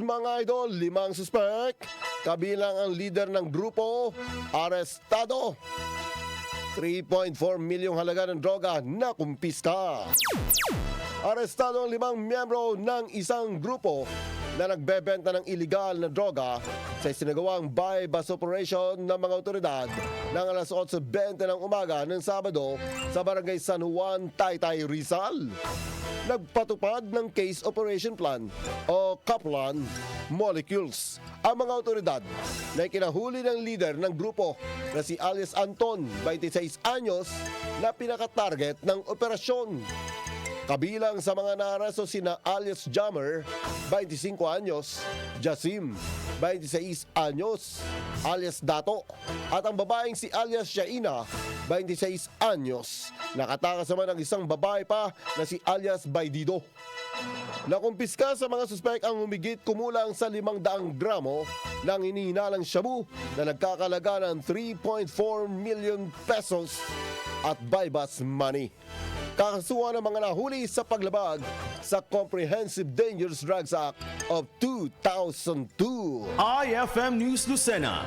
mga idol, 5 suspek, kabilang ang leader ng grupo, arestado. 3.4 milyong halaga ng droga na kumpiska. Arestado ang 5 miyembro ng isang grupo na nagbebenta ng iligal na droga sa isinagawang buy-bust operation ng mga otoridad ng alas 8:20 ng umaga ng Sabado sa barangay San Juan, Taytay, Rizal. Nagpatupad ng Case Operation Plan o Kaplan Molecules ang mga otoridad na ikinahuli ng leader ng grupo na si alias Anton, 26 anyos, na pinaka-target ng operasyon. Kabilang sa mga naaresto sina alias Jammer, 25 anyos, Jasim, 26 anyos, alias Dato, at ang babaeng si alias Shaina, 26 anyos. Nakatakas naman ang isang babae pa na si alias Baydido. Nakumpiska sa mga suspek ang humigit kumulang sa 500 gramo ng hinihinalang shabu na nagkakalaga ng 3.4 million pesos at buy-bust money. Kakasuhan ng mga nahuli sa paglabag sa Comprehensive Dangerous Drugs Act of 2002. IFM News Lucena.